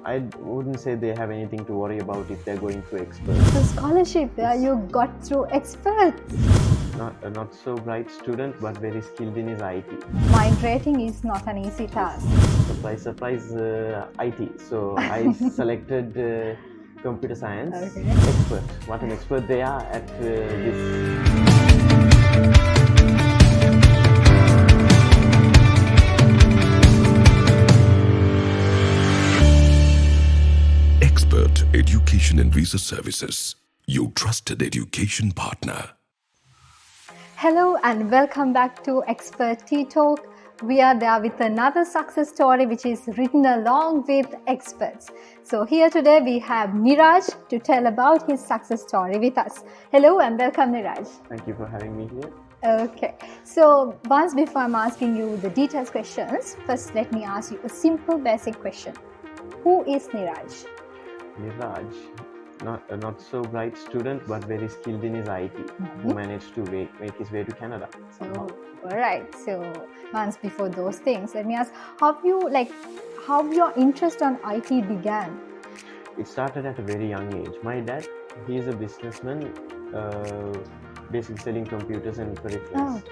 I wouldn't say they have anything to worry about if they're going through expert. So scholarship, you got through experts. Not so bright student, but very skilled in his IT. Mind rating is not an easy task. Surprise, IT. So I selected computer science. Okay. Expert. What an expert they are at this. Expert Education and Visa Services, your trusted education partner. Hello and welcome back to Expert Tea Talk. We are there with another success story which is written along with experts. So here today we have Niraaj to tell about his success story with us. Hello and welcome, Niraaj. Thank you for having me here. Okay, so once before I'm asking you the detailed questions, first let me ask you a simple basic question. Who is Niraaj? Niraj, not so bright student, but very skilled in his IT, who managed to make his way to Canada somehow. Alright, so once before those things, let me ask, how your interest on IT began? It started at a very young age. My dad, he is a businessman, basically selling computers and peripherals.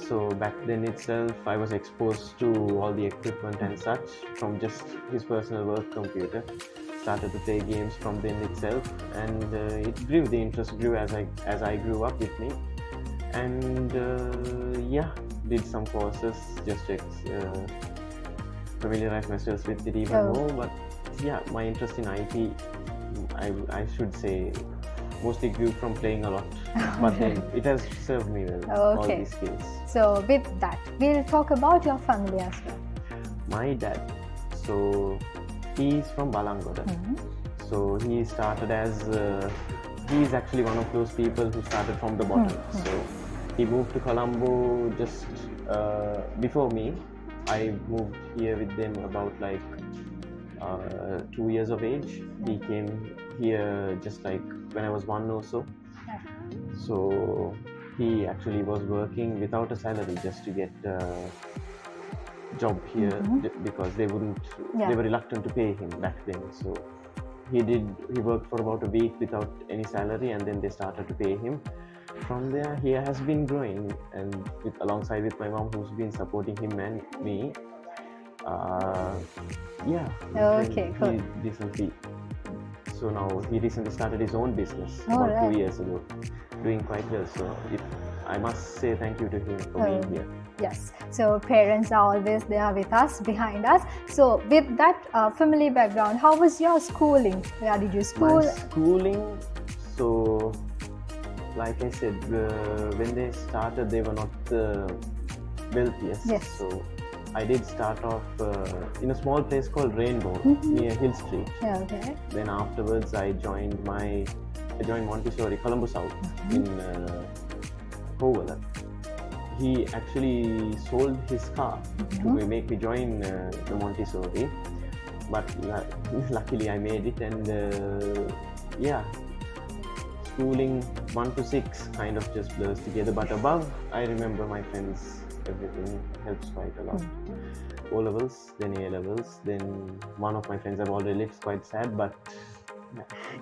So back then itself, I was exposed to all the equipment and such from just his personal work computer. Started to play games from then itself, and it grew. The interest grew as I grew up with me, and did some courses just to familiarize myself with it even more. But yeah, my interest in IT, I should say, mostly grew from playing a lot, but then it has served me well. All these skills. So with that, we'll talk about your family as well. My dad, so he's from Balangoda. So he started as he's actually one of those people who started from the bottom. So he moved to Colombo just before me. I moved here with them about 2 years of age. He came here just like when I was 1 or so. So he actually was working without a salary just to get job here because they were reluctant to pay him back then. So he worked for about a week without any salary, and then they started to pay him. From there, he has been growing, and alongside with my mom, who's been supporting him and me. Cool. So now he recently started his own business about 2 years ago, doing quite well. So I must say thank you to him for being here. Yes, so parents are always there with us, behind us. So with that family background, how was your schooling? Where did you school? My schooling, so like I said, when they started, they were not the wealthiest. Yes. So I did start off in a small place called Rainbow near Hill Street. Okay. Then afterwards, I joined Montessori, Colombo South in Toowoomba. He actually sold his car to make me join the Montessori, but luckily I made it, and schooling 1 to 6 kind of just blurs together, but above I remember my friends, everything helps quite a lot. O levels, then A levels, then one of my friends I've already left, quite sad, but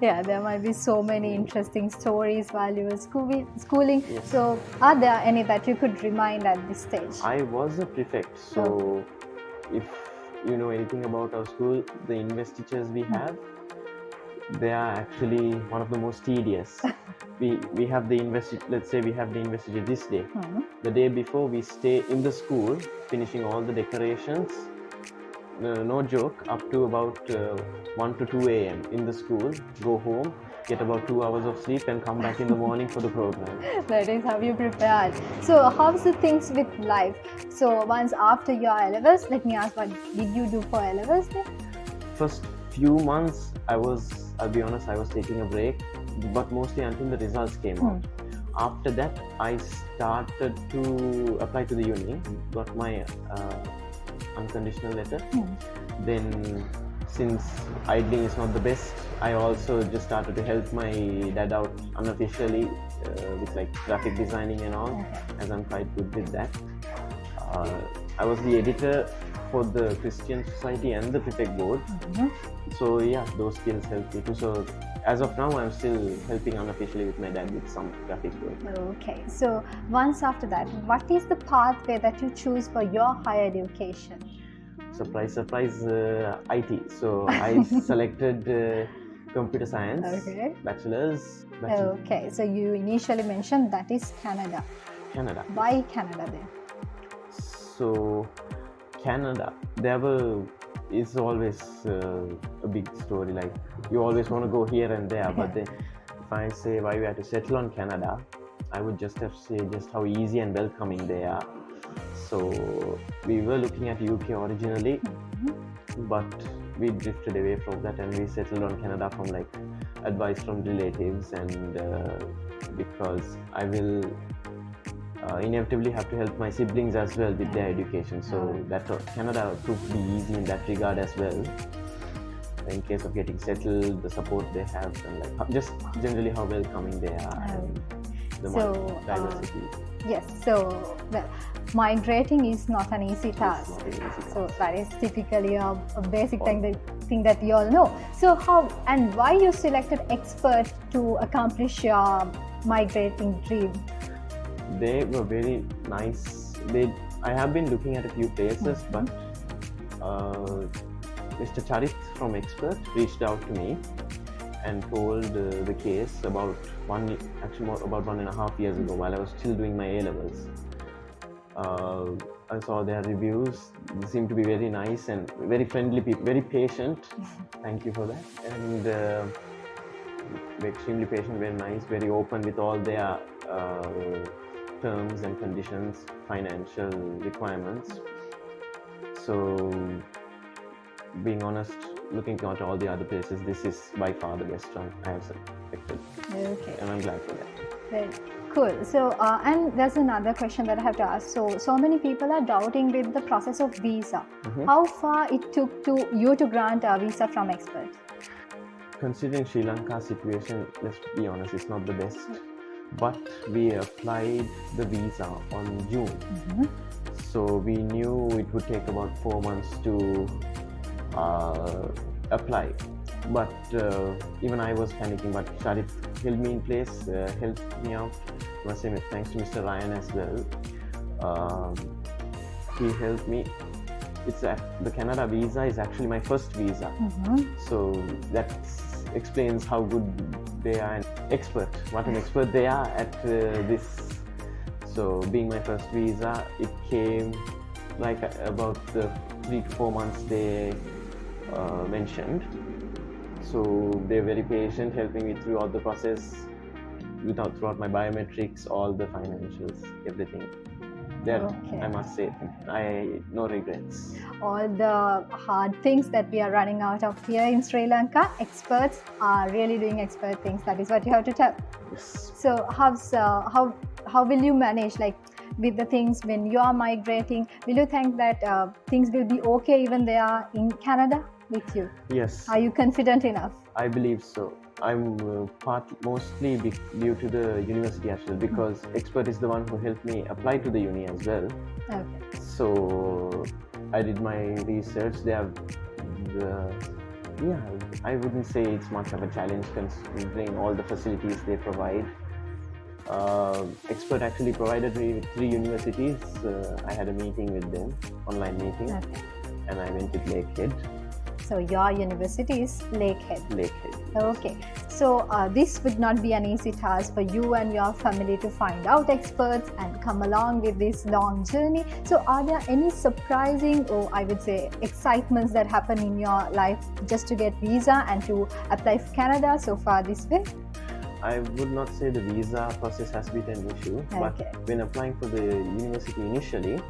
yeah, there might be so many interesting stories while you were schooling. Yes. So are there any that you could remind at this stage? I was a prefect, so if you know anything about our school, the investitures we have, they are actually one of the most tedious. we have the let's say we have the investiture this day. The day before, we stay in the school finishing all the decorations. No joke, up to about 1 to 2 a.m. in the school, go home, get about 2 hours of sleep, and come back in the morning for the program. That is how you prepared. So how's the things with life? So once after your A-levels, let me ask, what did you do for A-levels then? First few months, I'll be honest, I was taking a break, but mostly until the results came out. After that, I started to apply to the uni, got my unconditional letter. Then, since idling is not the best, I also just started to help my dad out unofficially with graphic designing and all, as I'm quite good with that. I was the editor for the Christian Society and the Prefect Board. So yeah, those skills help me too. So as of now, I'm still helping unofficially with my dad with some graphic work. Okay, so once after that, what is the pathway that you choose for your higher education? Surprise, surprise, IT. So I selected computer science, bachelor's. Okay, so you initially mentioned that is Canada. Canada. Why Canada then? So Canada, it's always a big story. Like you always want to go here and there, but then if I say why we had to settle on Canada, I would just have to say just how easy and welcoming they are. So we were looking at UK originally, but we drifted away from that and we settled on Canada from like advice from relatives, and because I will inevitably have to help my siblings as well with their education. So that Canada proved to be easy in that regard as well. In case of getting settled, the support they have, and like just generally how welcoming they are, and the diversity. Yes, so well, migrating is not an easy task. So that is typically a basic thing that we all know. So how and why you selected expert to accomplish your migrating dream? They were very nice. I have been looking at a few places, but Mr. Charit from Expert reached out to me and told the case about 1.5 years ago while I was still doing my A-levels. I saw their reviews. They seemed to be very nice and very friendly people, very patient. Thank you for that. And extremely patient, very nice, very open with all their terms and conditions, financial requirements. So, being honest, looking at all the other places, this is by far the best one I have selected. Okay. And I'm glad for that. Very cool. So, and there's another question that I have to ask. So many people are doubting with the process of visa. How far it took you to grant a visa from Expert? Considering Sri Lanka's situation, let's be honest, it's not the best. But we applied the visa on June. So we knew it would take about 4 months to apply. But even I was panicking, but Sharit held me in place, helped me out. I must say thanks to Mr. Ryan as well. He helped me. The Canada visa is actually my first visa. So that explains how good they are an expert, what an expert they are at this. So being my first visa, it came like about the 3 to 4 months they mentioned. So they're very patient, helping me throughout the process, throughout my biometrics, all the financials, everything. I must say, no regrets. All the hard things that we are running out of here in Sri Lanka, experts are really doing expert things. That is what you have to tell. Yes. So how will you manage with the things when you are migrating? Will you think that things will be okay even they are in Canada with you? Yes. Are you confident enough? I believe so. I'm mostly due to the university as well, because Expert is the one who helped me apply to the uni as well. Okay. So I did my research. I wouldn't say it's much of a challenge considering all the facilities they provide. Expert actually provided me with 3 universities. I had a meeting with them, online meeting, and I went with Lakehead. So your university is Lakehead. Lakehead. Okay. So this would not be an easy task for you and your family to find out experts and come along with this long journey. So are there any surprising, or I would say excitements that happen in your life just to get visa and to apply for Canada so far this way? I would not say the visa process has been an issue, but when applying for the university initially,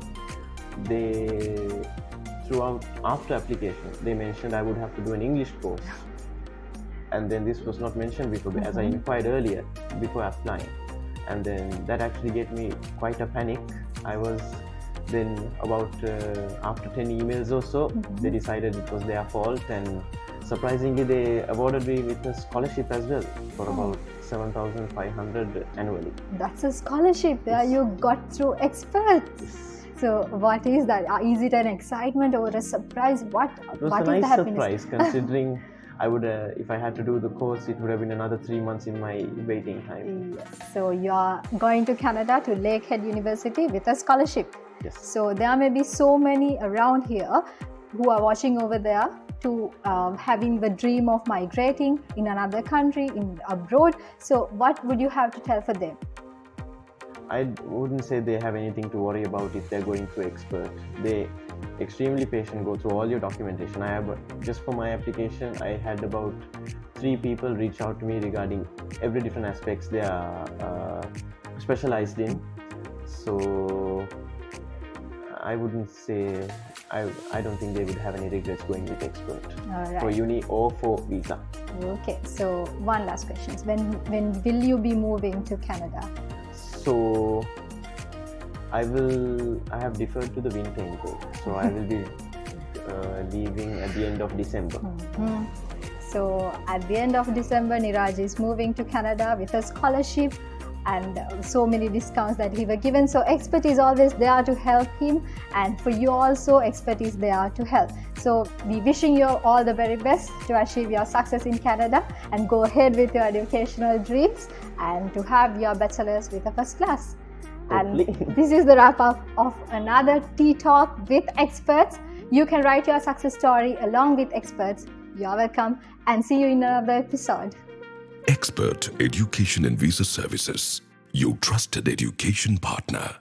after application, they mentioned I would have to do an English course. And then this was not mentioned before, as I inquired earlier before applying. And then that actually gave me quite a panic. I was then after 10 emails or so, they decided it was their fault, and surprisingly they awarded me with a scholarship as well for about 7,500 annually. That's a scholarship you got through experts. So what is that? Is it an excitement or a surprise? What It was what a is the nice happiness? surprise considering I would, if I had to do the course, it would have been another 3 months in my waiting time. Yes. So you are going to Canada to Lakehead University with a scholarship. Yes. So there may be so many around here who are watching over there to having the dream of migrating in another country, in abroad. So what would you have to tell for them? I wouldn't say they have anything to worry about if they're going through expert. They extremely patient, go through all your documentation. Just for my application, I had about 3 people reach out to me regarding every different aspects they are specialized in. So I wouldn't say, I don't think they would have any regrets going with expert All for right. uni or for visa. Okay. So one last question. When will you be moving to Canada? So I have deferred to the winter intake, so I will be leaving at the end of December. Mhm. So at the end of December, Niraaj is moving to Canada with a scholarship and so many discounts that he were given. So expert is always there to help him, and for you also, expert is there to help. So we wishing you all the very best to achieve your success in Canada and go ahead with your educational dreams and to have your bachelor's with a first class. Hopefully. And this is the wrap up of another Tea Talk with experts. You can write your success story along with experts. You're welcome, and see you in another episode. Expert Education and Visa Services, your trusted education partner.